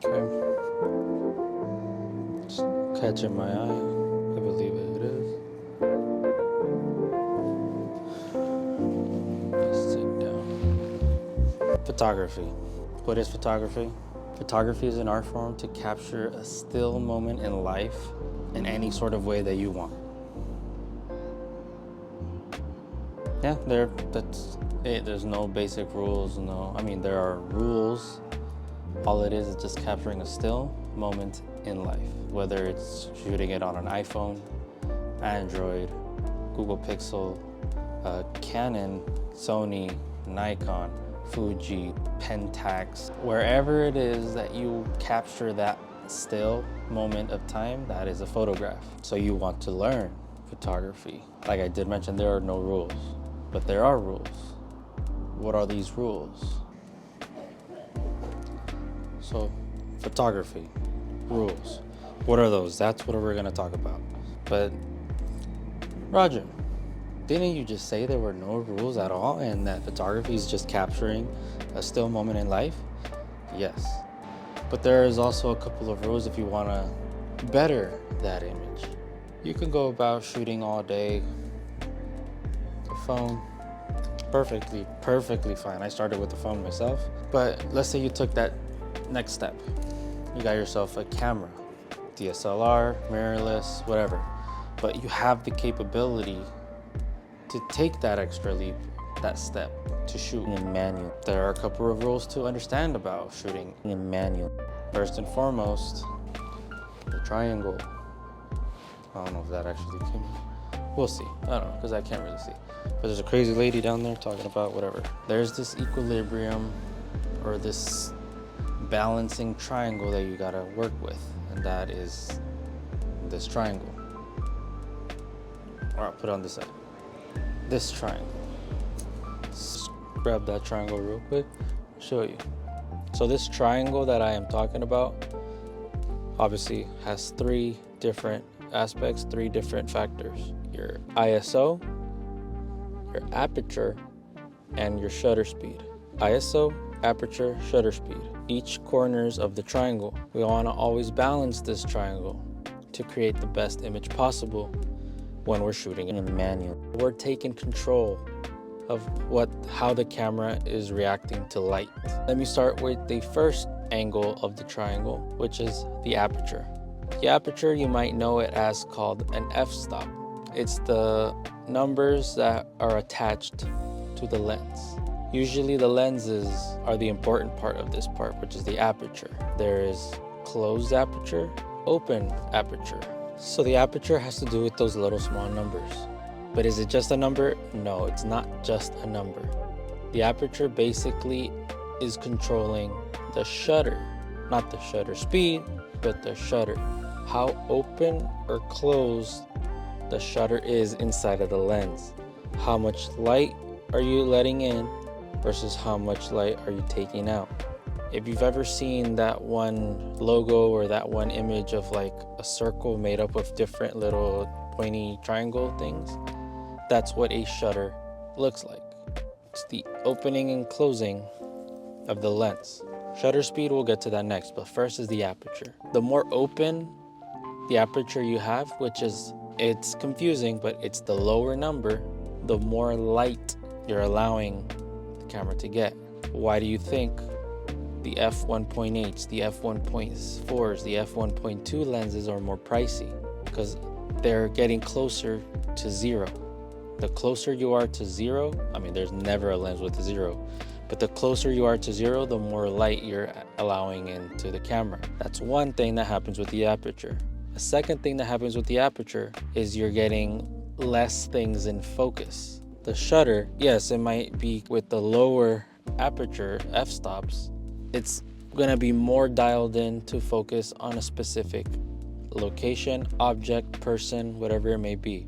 Okay. Just catching my eye. I believe it is. Let's sit down. Photography. What is photography? Photography is an art form to capture a still moment in life in any sort of way that you want. Yeah, that's it. There's no basic rules. There are rules. All it is just capturing a still moment in life, whether it's shooting it on an iPhone, Android, Google Pixel, Canon, Sony, Nikon, Fuji, Pentax, wherever it is that you capture that still moment of time, that is a photograph. So you want to learn photography. Like I did mention, there are no rules, but there are rules. What are these rules? So, photography, rules. What are those? That's what we're gonna talk about. But, Roger, didn't you just say there were no rules at all and that photography is just capturing a still moment in life? Yes. But there is also a couple of rules if you wanna better that image. You can go about shooting all day, the phone, perfectly fine. I started with the phone myself. But let's say you took that next step. You got yourself a camera, DSLR, mirrorless, whatever. But you have the capability to take that extra leap, that step, to shoot in manual. There are a couple of rules to understand about shooting in manual. First and foremost, the triangle. I don't know if that actually came. We'll see. I don't know, because I can't really see. But there's a crazy lady down there talking about whatever. There's this equilibrium or this balancing triangle that you gotta work with, and that is this triangle. Or I'll put it on this side. This triangle. Just grab that triangle real quick, show you. So this triangle that I am talking about obviously has three different aspects, three different factors. Your ISO, your aperture, and your shutter speed. ISO, aperture, shutter speed. Each corners of the triangle. We want to always balance this triangle to create the best image possible when we're shooting in manual. We're taking control of how the camera is reacting to light. Let me start with the first angle of the triangle, which is the aperture. The aperture, you might know it as called an f-stop. It's the numbers that are attached to the lens. Usually the lenses are the important part of this part, which is the aperture. There is closed aperture, open aperture. So the aperture has to do with those little small numbers. But is it just a number? No, it's not just a number. The aperture basically is controlling the shutter, not the shutter speed, but the shutter. How open or closed the shutter is inside of the lens. How much light are you letting in versus how much light are you taking out? If you've ever seen that one logo or that one image of like a circle made up of different little pointy triangle things, that's what a shutter looks like. It's the opening and closing of the lens. Shutter speed, we'll get to that next, but first is the aperture. The more open the aperture you have, it's confusing, but it's the lower number, the more light you're allowing the camera to get. Why do you think the f1.8s, the f1.4s, the f1.2 lenses are more pricey? Because they're getting closer to zero. The closer you are to zero, there's never a lens with a zero, but the closer you are to zero, the more light you're allowing into the camera. That's one thing that happens with the aperture. The second thing that happens with the aperture is you're getting less things in focus. The shutter, yes, it might be with the lower aperture, f-stops, it's gonna be more dialed in to focus on a specific location, object, person, whatever it may be.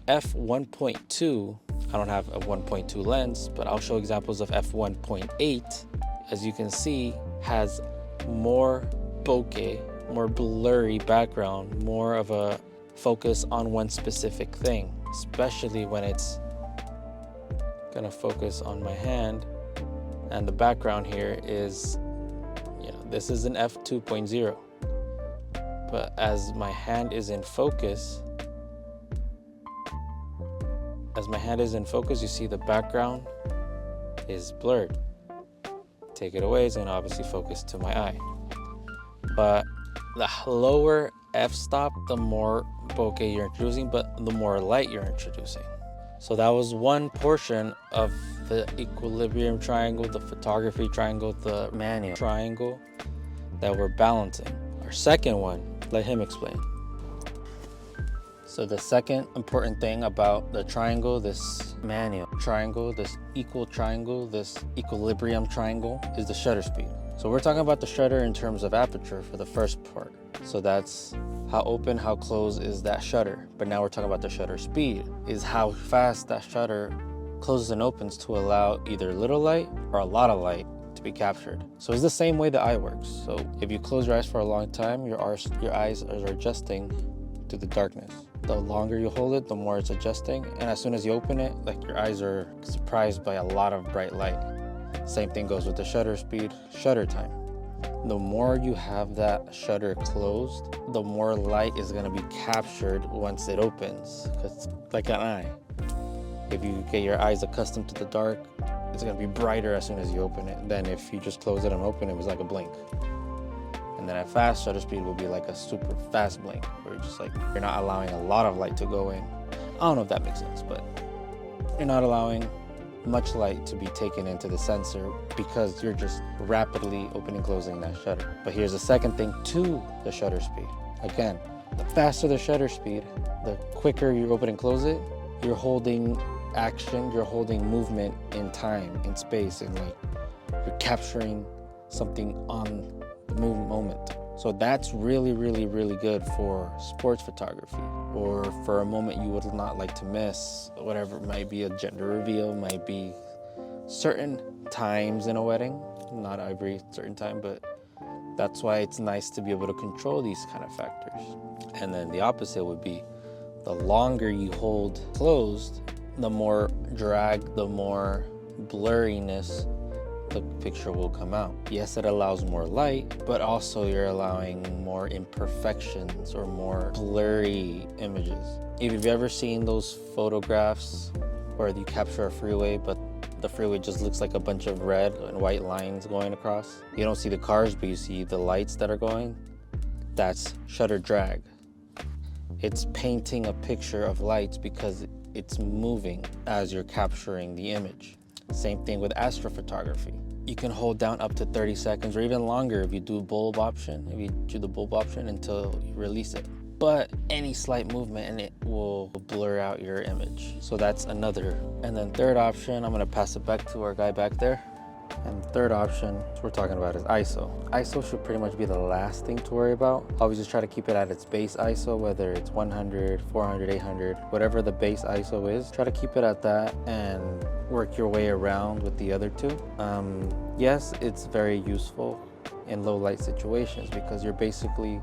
f1.2, I don't have a 1.2 lens, but I'll show examples of f1.8. As you can see, has more bokeh, more blurry background, more of a focus on one specific thing, especially when it's gonna focus on my hand, and the background here is, This is an f2.0. But as my hand is in focus, you see the background is blurred. Take it away, it's gonna obviously focus to my eye. But the lower f-stop, the more bokeh you're introducing, but the more light you're introducing. So that was one portion of the equilibrium triangle, the photography triangle, the manual triangle that we're balancing. Our second one, let him explain. So the second important thing about the triangle, this manual triangle, this equal triangle, this equilibrium triangle, is the shutter speed. So we're talking about the shutter in terms of aperture for the first part. So that's how open, how close is that shutter. But now we're talking about the shutter speed, is how fast that shutter closes and opens to allow either little light or a lot of light to be captured. So it's the same way the eye works. So if you close your eyes for a long time, your eyes are adjusting to the darkness. The longer you hold it, the more it's adjusting. And as soon as you open it, like your eyes are surprised by a lot of bright light. Same thing goes with the shutter speed, shutter time. The more you have that shutter closed, the more light is gonna be captured once it opens. It's like an eye. If you get your eyes accustomed to the dark, it's gonna be brighter as soon as you open it. Then if you just close it and open it, was like a blink. And then at fast shutter speed will be like a super fast blink, where you're just like, you're not allowing a lot of light to go in. I don't know if that makes sense, but you're not allowing much light to be taken into the sensor because you're just rapidly opening and closing that shutter. But here's the second thing to the shutter speed. Again, the faster the shutter speed, the quicker you open and close it, you're holding action, you're holding movement in time, in space, and like you're capturing something on the moment. So that's really, really, really good for sports photography, or for a moment you would not like to miss, whatever it might be, a gender reveal, might be certain times in a wedding, not every certain time, but that's why it's nice to be able to control these kind of factors. And then the opposite would be, the longer you hold closed, the more drag, the more blurriness the picture will come out. Yes, it allows more light, but also you're allowing more imperfections or more blurry images. If you've ever seen those photographs where you capture a freeway, but the freeway just looks like a bunch of red and white lines going across. You don't see the cars, but you see the lights that are going. That's shutter drag. It's painting a picture of lights because it's moving as you're capturing the image. Same thing with astrophotography. You can hold down up to 30 seconds or even longer if you do bulb option, if you do the bulb option until you release it. But any slight movement and it will blur out your image. So that's another. And then third option, I'm gonna pass it back to our guy back there. And third option we're talking about is ISO. ISO should pretty much be the last thing to worry about. Always just try to keep it at its base ISO, whether it's 100, 400, 800, whatever the base ISO is. Try to keep it at that and work your way around with the other two. Yes, it's very useful in low light situations because you're basically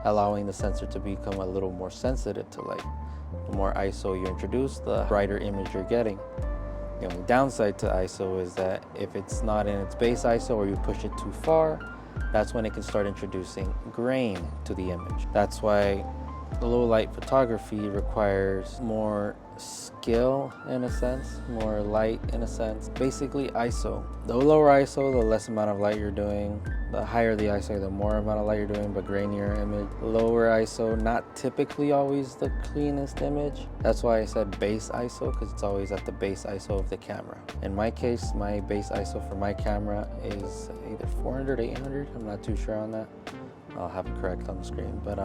allowing the sensor to become a little more sensitive to light. The more ISO you introduce, the brighter image you're getting. The only downside to ISO is that if it's not in its base ISO or you push it too far, that's when it can start introducing grain to the image. That's why low light photography requires more skill in a sense, more light in a sense. Basically ISO. The lower ISO, the less amount of light you're doing. The higher the ISO, the more amount of light you're doing, but grainier image. Lower ISO, not typically always the cleanest image. That's why I said base ISO, because it's always at the base ISO of the camera. In my case, my base ISO for my camera is either 400, 800. I'm not too sure on that. I'll have it correct on the screen. But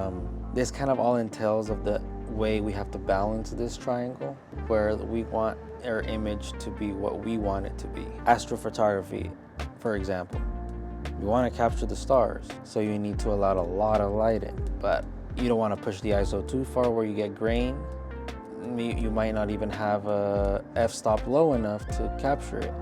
this kind of all entails of the way we have to balance this triangle, where we want our image to be what we want it to be. Astrophotography, for example. You want to capture the stars, so you need to allow a lot of light in, but you don't want to push the ISO too far where you get grain. You might not even have a f-stop low enough to capture it.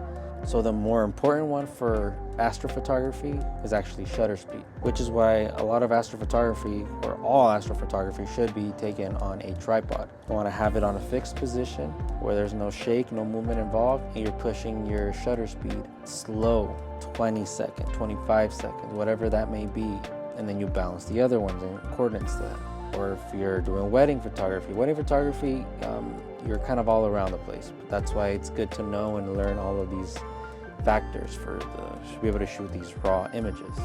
So the more important one for astrophotography is actually shutter speed, which is why a lot of astrophotography, or all astrophotography, should be taken on a tripod. You want to have it on a fixed position where there's no shake, no movement involved, and you're pushing your shutter speed slow, 20 seconds, 25 seconds, whatever that may be. And then you balance the other ones in accordance to that. Or if you're doing wedding photography, you're kind of all around the place. But that's why it's good to know and learn all of these factors to be able to shoot these raw images.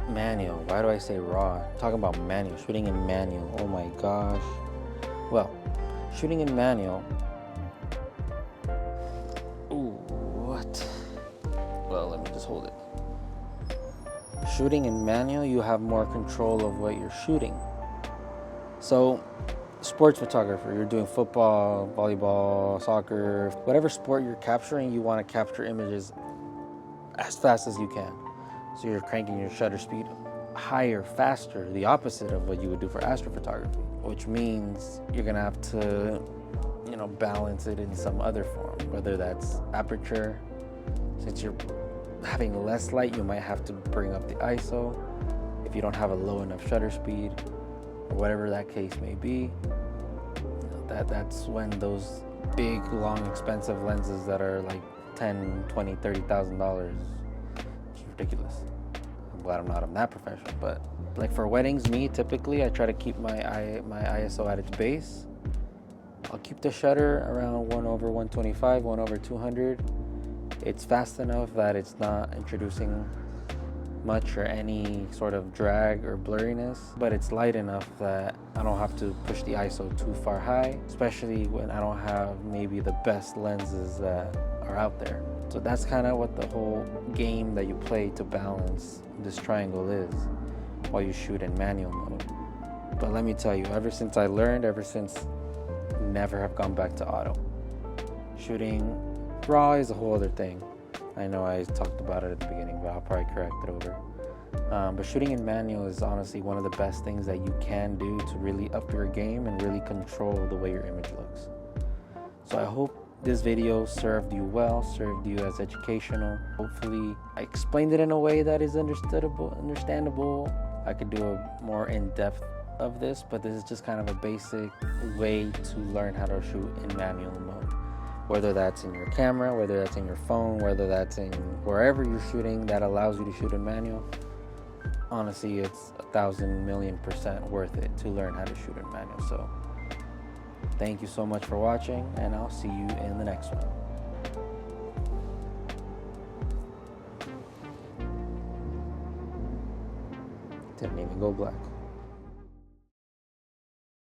Manual, why do I say raw? I'm talking about manual, shooting in manual, oh my gosh. Well, shooting in manual, ooh, what? Well, let me just hold it. Shooting in manual, you have more control of what you're shooting. So, sports photographer, you're doing football, volleyball, soccer, whatever sport you're capturing, you want to capture images as fast as you can. So you're cranking your shutter speed higher, faster, the opposite of what you would do for astrophotography, which means you're gonna have to, balance it in some other form, whether that's aperture. Since you're having less light, you might have to bring up the ISO if you don't have a low enough shutter speed, or whatever that case may be. That's when those big, long, expensive lenses that are like $10, $20, $30,000, it's ridiculous. I'm glad I'm not in that profession, but like for weddings, typically I try to keep my ISO at its base. I'll keep the shutter around 1/125, 1/200. It's fast enough that it's not introducing much or any sort of drag or blurriness, but it's light enough that I don't have to push the ISO too far high, especially when I don't have maybe the best lenses that are out there. So that's kind of what the whole game that you play to balance this triangle is while you shoot in manual mode. But let me tell you, ever since never have gone back to auto. Shooting raw is a whole other thing. I know I talked about it at the beginning, but I'll probably correct it over. But shooting in manual is honestly one of the best things that you can do to really up your game and really control the way your image looks. So I hope this video served you well, served you as educational. Hopefully I explained it in a way that is understandable. I could do a more in-depth of this, but this is just kind of a basic way to learn how to shoot in manual mode. Whether that's in your camera, whether that's in your phone, whether that's in wherever you're shooting that allows you to shoot in manual, honestly, it's 1,000,000,000% worth it to learn how to shoot in manual. So thank you so much for watching, and I'll see you in the next one. Didn't even go black.